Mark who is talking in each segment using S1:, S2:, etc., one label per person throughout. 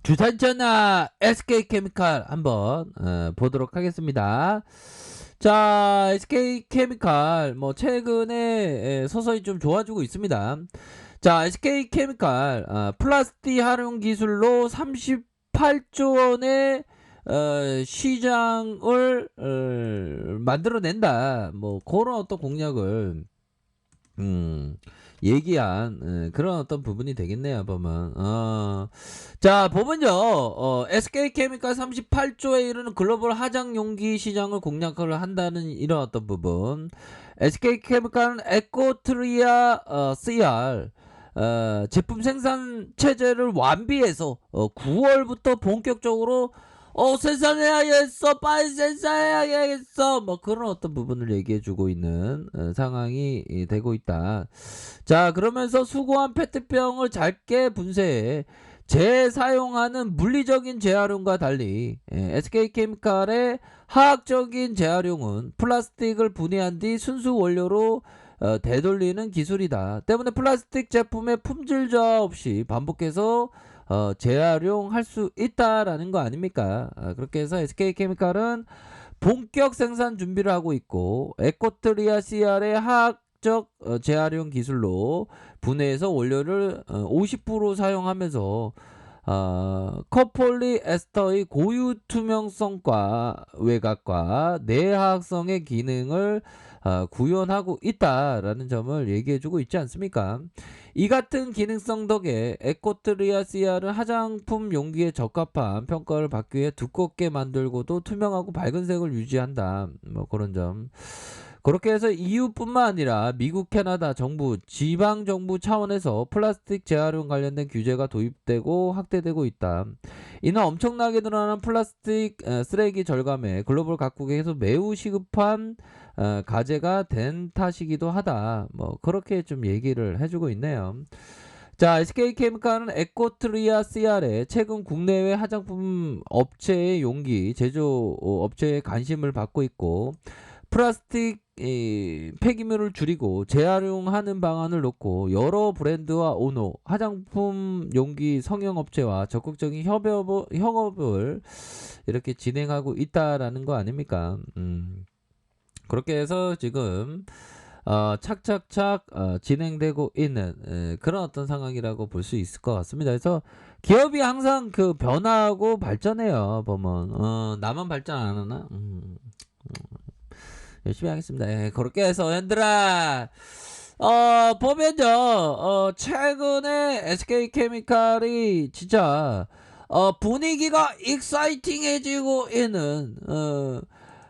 S1: 주산전화 SK케미칼 한번 보도록 하겠습니다. 자, SK케미칼 뭐 최근에 서서히 좀 좋아지고 있습니다. 자, SK케미칼 플라스틱 활용 기술로 38조 원의 시장을 만들어낸다. 뭐 그런 어떤 공약을 얘기한 그런 어떤 부분이 되겠네요, 보면. 자, 보면요, SK케미칼 38조에 이르는 글로벌 하장 용기 시장을 공략을 한다는 이런 어떤 부분. SK케미칼은 에코트리아 CR 제품 생산 체제를 완비해서 9월부터 본격적으로 생산해야겠어, 빨리 생산해야겠어, 뭐 그런 어떤 부분을 얘기해주고 있는 상황이 되고 있다. 자, 그러면서 수거한 페트병을 작게 분쇄해 재사용하는 물리적인 재활용과 달리 SK케미칼의 화학적인 재활용은 플라스틱을 분해한 뒤 순수 원료로 되돌리는 기술이다. 때문에 플라스틱 제품의 품질 저하 없이 반복해서 재활용할 수 있다라는 거 아닙니까? 그렇게 해서 SK케미칼은 본격 생산 준비를 하고 있고 에코트리아 CR의 화학적 재활용 기술로 분해해서 원료를 50% 사용하면서 코폴리에스터의 고유 투명성과 외곽과 내화학성의 기능을 구현하고 있다라는 점을 얘기해주고 있지 않습니까? 이 같은 기능성 덕에 에코트리아 CR은 화장품 용기에 적합한 평가를 받기 위해 두껍게 만들고도 투명하고 밝은 색을 유지한다. 뭐 그런 점. 그렇게 해서 EU뿐만 아니라 미국, 캐나다 정부, 지방 정부 차원에서 플라스틱 재활용 관련된 규제가 도입되고 확대되고 있다. 이는 엄청나게 늘어나는 플라스틱 쓰레기 절감에 글로벌 각국에서 매우 시급한 과제가 된 탓이기도 하다. 뭐 그렇게 좀 얘기를 해주고 있네요. 자, SK케미칼은 에코트리아 CR에 최근 국내외 화장품 업체의 용기 제조 업체의 관심을 받고 있고 플라스틱 폐기물을 줄이고 재활용하는 방안을 놓고 여러 브랜드와 오노, 화장품 용기 성형업체와 적극적인 협업을 이렇게 진행하고 있다라는 거 아닙니까? 그렇게 해서 지금 착착착 진행되고 있는 그런 어떤 상황이라고 볼 수 있을 것 같습니다. 그래서 기업이 항상 그 변화하고 발전해요. 보면 나만 발전 안 하나? 열심히 하겠습니다. 그렇게 해서 현들아 보면요 최근에 SK케미칼이 진짜 분위기가 익사이팅해지고 있는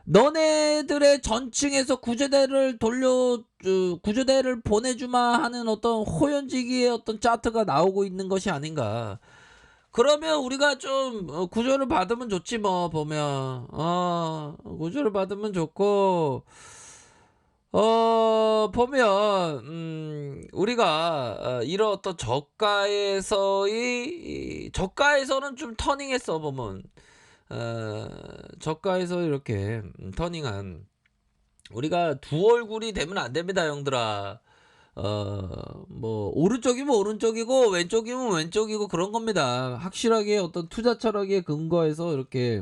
S1: 너네들의 전층에서 구조대를 보내주마 하는 어떤 호연지기의 어떤 차트가 나오고 있는 것이 아닌가. 그러면 우리가 좀 구조를 받으면 좋지 뭐 보면 구조를 받으면 좋고 보면 우리가 이런 어떤 저가에서는 좀 터닝했어 보면 저가에서 이렇게 터닝한 우리가 두 얼굴이 되면 안 됩니다, 형들아. 뭐 오른쪽이면 오른쪽이고 왼쪽이면 왼쪽이고 그런 겁니다. 확실하게 어떤 투자 철학에 근거해서 이렇게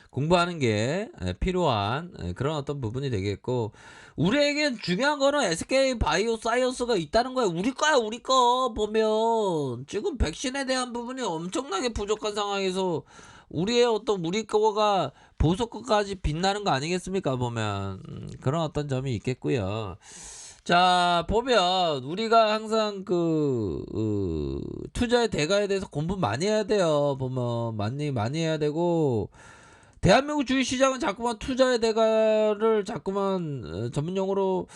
S1: 공부하는 게 필요한 그런 어떤 부분이 되겠고 우리에겐 중요한 거는 SK 바이오 사이언스가 있다는 거야. 우리 거야, 우리 거. 보면 지금 백신에 대한 부분이 엄청나게 부족한 상황에서 우리 거가 보석 거까지 빛나는 거 아니겠습니까? 보면 그런 어떤 점이 있겠고요. 자, 보면 우리가 항상 투자의 대가에 대해서 공부 많이 해야 돼요. 보면 많이 해야 되고 대한민국 주식시장은 자꾸만 투자의 대가를 자꾸만 전문용어로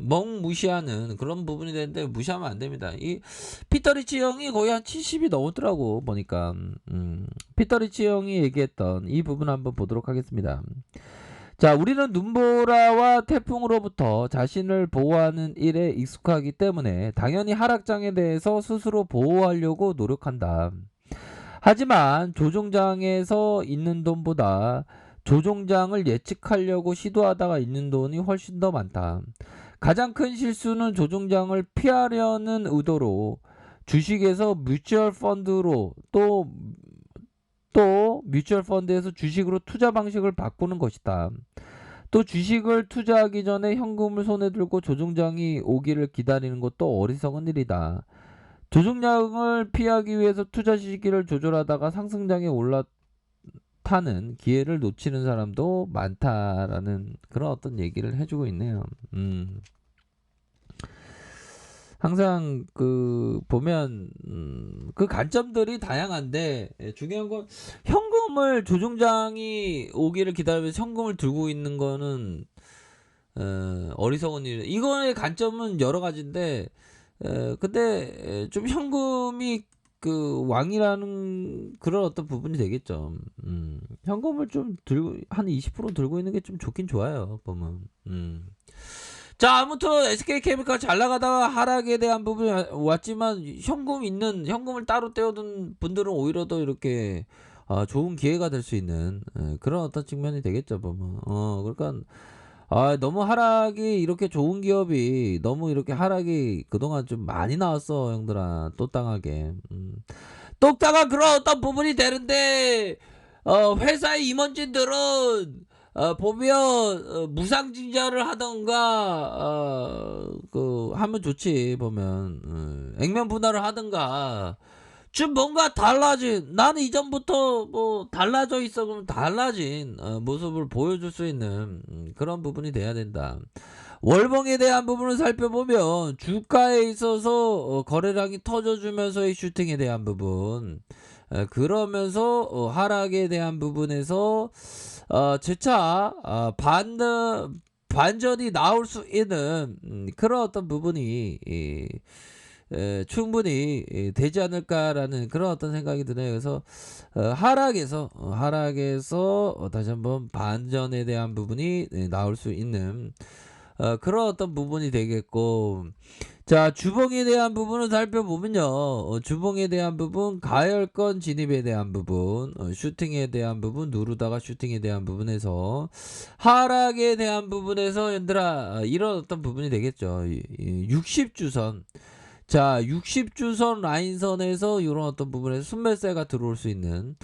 S1: 멍무시하는 그런 부분이 되는데 무시하면 안 됩니다. 이 피터 리치 형이 거의 한 70이 넘었더라고 보니까 피터 리치 형이 얘기했던 이 부분 한번 보도록 하겠습니다. 자, 우리는 눈보라와 태풍으로부터 자신을 보호하는 일에 익숙하기 때문에 당연히 하락장에 대해서 스스로 보호하려고 노력한다. 하지만 조종장에서 있는 돈보다 조종장을 예측하려고 시도하다가 있는 돈이 훨씬 더 많다. 가장 큰 실수는 조종장을 피하려는 의도로 주식에서 뮤추얼 펀드로 또 뮤추얼 펀드에서 주식으로 투자 방식을 바꾸는 것이다. 또 주식을 투자하기 전에 현금을 손에 들고 조정장이 오기를 기다리는 것도 어리석은 일이다. 조정장을 피하기 위해서 투자 시기를 조절하다가 상승장에 올라타는 기회를 놓치는 사람도 많다라는 그런 어떤 얘기를 해주고 있네요. 항상 그 보면 그 관점들이 다양한데 중요한 건 현금을 조종장이 오기를 기다리면서 현금을 들고 있는 거는 어리석은 일. 이거의 관점은 여러 가지인데 근데 좀 현금이 그 왕이라는 그런 어떤 부분이 되겠죠. 현금을 좀 들고 한 20% 들고 있는 게 좀 좋긴 좋아요. 보면. 자, 아무튼 SK케미칼 잘 나가다가 하락에 대한 부분이 왔지만 현금을 따로 떼어둔 분들은 오히려 더 이렇게 좋은 기회가 될 수 있는 그런 어떤 측면이 되겠죠, 보면. 그러니까 너무 하락이 이렇게 좋은 기업이 너무 이렇게 하락이 그동안 좀 많이 나왔어, 형들아. 또 땅하게. 똑딱한 그런 어떤 부분이 되는데 회사의 임원진들은 보면 무상증자를 하던가 그 하면 좋지. 보면 액면 분할을 하던가 좀 뭔가 달라진, 나는 이전부터 뭐 달라져 있어 그러면 달라진 모습을 보여줄 수 있는 그런 부분이 돼야 된다. 월봉에 대한 부분을 살펴보면 주가에 있어서 거래량이 터져주면서의 슈팅에 대한 부분, 그러면서 하락에 대한 부분에서 재차 반전이 나올 수 있는 그런 어떤 부분이 충분히 되지 않을까라는 그런 어떤 생각이 드네요. 그래서 하락에서 다시 한번 반전에 대한 부분이 나올 수 있는 그런 어떤 부분이 되겠고, 자, 주봉에 대한 부분을 살펴보면요, 주봉에 대한 부분, 가열권 진입에 대한 부분, 슈팅에 대한 부분, 누르다가 슈팅에 대한 부분에서 하락에 대한 부분에서 얘들아 이런 어떤 부분이 되겠죠. 60주선, 자, 60주선 라인선에서 이런 어떤 부분에서 순매수가 들어올 수 있는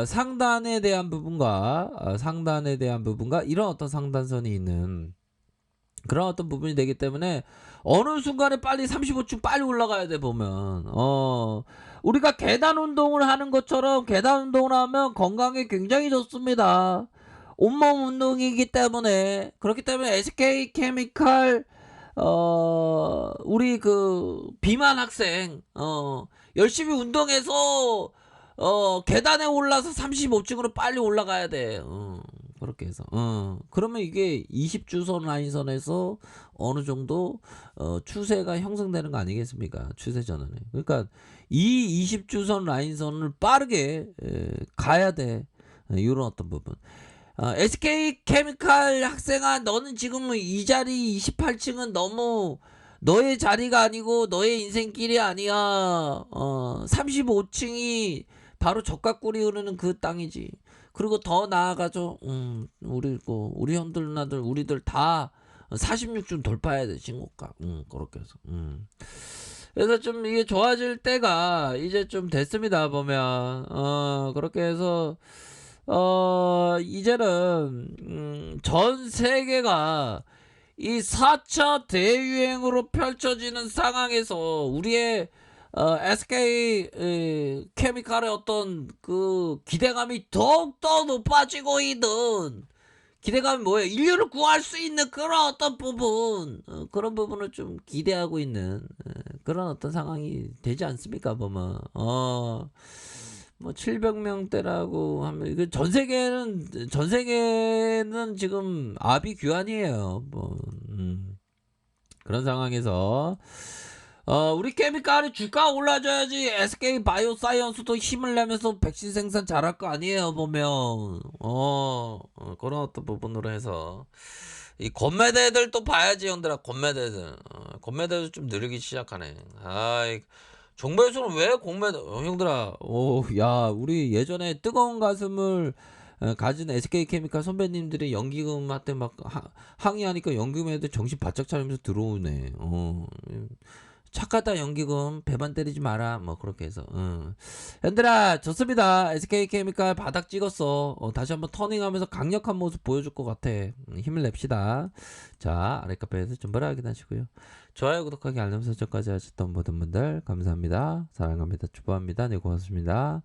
S1: 상단에 대한 부분과 이런 어떤 상단선이 있는 그런 어떤 부분이 되기 때문에 어느 순간에 빨리 35층 빨리 올라가야 돼. 보면 우리가 계단 운동을 하는 것처럼 계단 운동을 하면 건강에 굉장히 좋습니다. 온몸 운동이기 때문에. 그렇기 때문에 SK케미칼 우리 그 비만 학생 열심히 운동해서 계단에 올라서 35층으로 빨리 올라가야 돼. 그렇게 해서 그러면 이게 20주선 라인선에서 어느 정도 추세가 형성되는 거 아니겠습니까? 추세 전환에. 그러니까 이 20주선 라인선을 빠르게 가야 돼. 이런 어떤 부분. SK케미칼 학생아, 너는 지금 이 자리 28층은 너무 너의 자리가 아니고 너의 인생길이 아니야. 35층이 바로 적각꿀이 흐르는 그 땅이지. 그리고 더 나아가죠. 우리 형들 누나들 우리들 다 46층 돌파해야 돼, 신고가. 그렇게 해서. 그래서 좀 이게 좋아질 때가 이제 좀 됐습니다. 보면 그렇게 해서 이제는 전 세계가 이 4차 대유행으로 펼쳐지는 상황에서 우리의 SK 케미칼의 어떤 그 기대감이 더욱더 높아지고 있는, 기대감이 뭐예요? 인류를 구할 수 있는 그런 어떤 부분, 그런 부분을 좀 기대하고 있는 그런 어떤 상황이 되지 않습니까? 보면 뭐 700명대라고 하면 이거 전 세계는 지금 아비규환이에요. 뭐 그런 상황에서 우리 케미칼이 주가 올라줘야지 SK 바이오사이언스도 힘을 내면서 백신 생산 잘할 거 아니에요. 보면 그런 어떤 부분으로 해서 이 건매대들 또 봐야지, 형들아. 건매대들 좀 느리기 시작하네. 아이, 종배수는 왜 공매대 형들아. 야, 우리 예전에 뜨거운 가슴을 가진 SK케미칼 선배님들이 연기금한테 막 항의하니까 연기금 애들 정신 바짝 차리면서 들어오네. 착하다 연기금 배반 때리지 마라 뭐 그렇게 해서 현들아 좋습니다. SK케미칼 바닥 찍었어. 다시 한번 터닝하면서 강력한 모습 보여줄 것 같아. 힘을 냅시다. 자 아랫카페에서 정보를 확인하시고요. 좋아요 구독하기 알림 설정까지 하셨던 모든 분들 감사합니다. 사랑합니다. 축복합니다. 네 고맙습니다.